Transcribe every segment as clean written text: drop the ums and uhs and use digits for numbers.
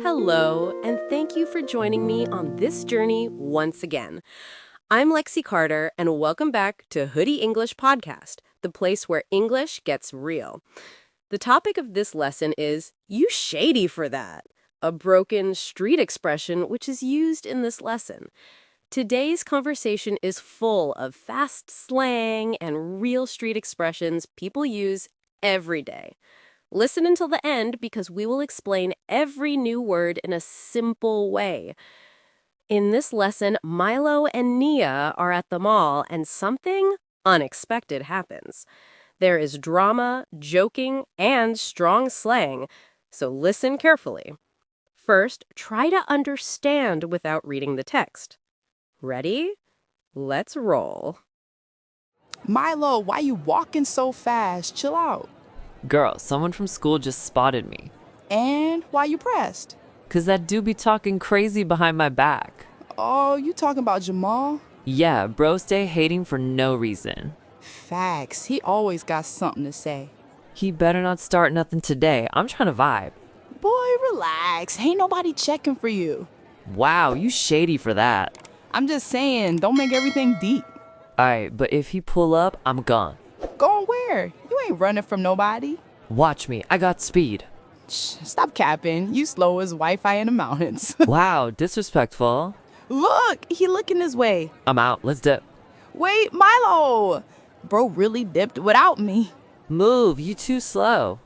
Hello, and thank you for joining me on this journey once again. I'm Lexi Carter, and welcome back to Hoody English Podcast, the place where English gets real. The topic of this lesson is, "You shady for that," a broken street expression which is used in this lesson. Today's conversation is full of fast slang and real street expressions people use every day. Listen until the end because we will explain every new word in a simple way. In this lesson, Milo and Nia are at the mall and something unexpected happens. There is drama, joking, and strong slang, so listen carefully. First, try to understand without reading the text. Ready? Let's roll. Milo, why you walking so fast? Chill out. Girl, someone from school just spotted me. And why you pressed? 'Cause that dude be talking crazy behind my back. Oh, you talking about Jamal? Yeah, bro stay hating for no reason. Facts. He always got something to say. He better not start nothing today. I'm trying to vibe. Boy, relax. Ain't nobody checking for you. Wow, you shady for that. I'm just saying, don't make everything deep. Alright, but if he pull up, I'm gone. Going where? You ain't running from nobody. Watch me, I got speed. Shh, stop capping. You slow as Wi-Fi in the mountains. Wow, disrespectful. Look, he looking his way. I'm out, let's dip. Wait, Milo. Bro really dipped without me. Move, you too slow.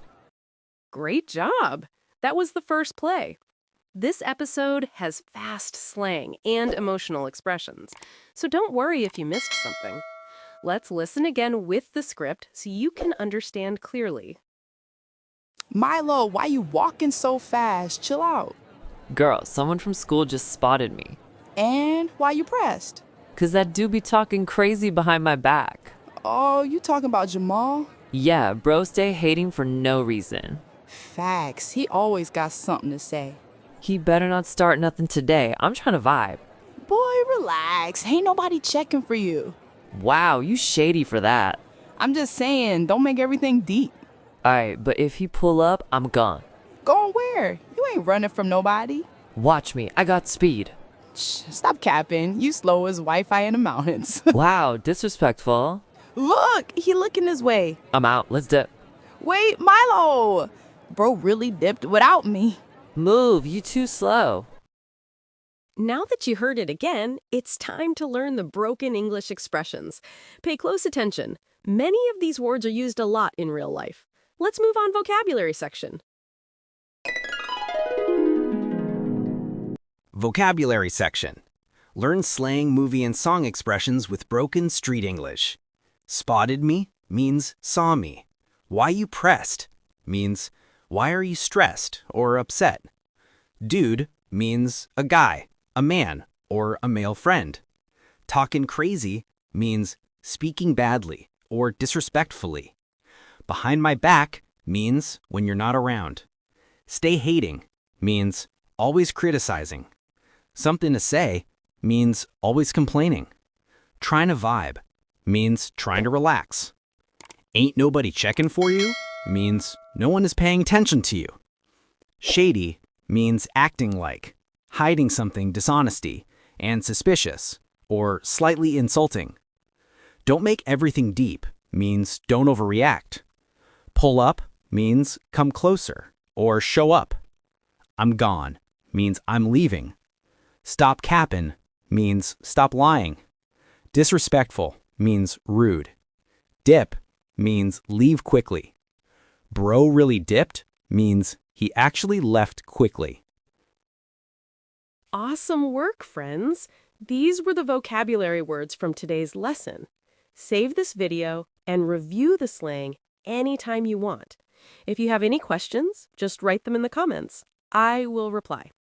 Great job! That was the first play. This episode has fast slang and emotional expressions, so don't worry if you missed something. Let's listen again with the script so you can understand clearly. Milo, why you walking so fast? Chill out. Girl, someone from school just spotted me. And why you pressed? 'Cause that dude be talking crazy behind my back. Oh, you talking about Jamal? Yeah, bro stay hating for no reason. Facts. He always got something to say. He better not start nothing today. I'm trying to vibe. Boy, relax. Ain't nobody checking for you. Wow, you shady for that. I'm just saying, don't make everything deep. Alright, but if he pull up, I'm gone. Going where? You ain't running from nobody. Watch me, I got speed. Shh, stop capping. You slow as Wi-Fi in the mountains. Wow, disrespectful. Look, he looking his way. I'm out, let's dip. Wait, Milo. Bro really dipped without me. Move, you too slow. Now that you heard it again, it's time to learn the broken English expressions. Pay close attention. Many of these words are used a lot in real life. Let's move on vocabulary section. Vocabulary section. Learn slang, movie, and song expressions with broken street English. Spotted me means saw me. Why you pressed means why are you stressed or upset. Dude means a guy, a man, or a male friend. Talkin' crazy means speaking badly or disrespectfully. Behind my back means when you're not around. Stay hating means always criticizing. Something to say means always complaining. Trying to vibe means trying to relax. Ain't nobody checking for you means no one is paying attention to you. Shady means acting like, hiding something dishonesty and suspicious, or slightly insulting. Don't make everything deep means don't overreact. Pull up means come closer or show up. I'm gone means I'm leaving. Stop cappin' means stop lying. Disrespectful means rude. Dip means leave quickly. Bro really dipped means he actually left quickly. Awesome work, friends! These were the vocabulary words from today's lesson. Save this video and review the slang anytime you want. If you have any questions, just write them in the comments. I will reply.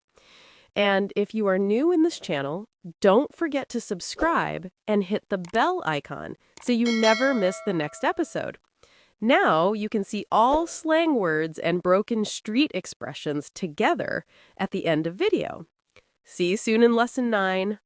And if you are new in this channel, don't forget to subscribe and hit the bell icon so you never miss the next episode. Now you can see all slang words and broken street expressions together at the end of video. See you soon in Lesson 9.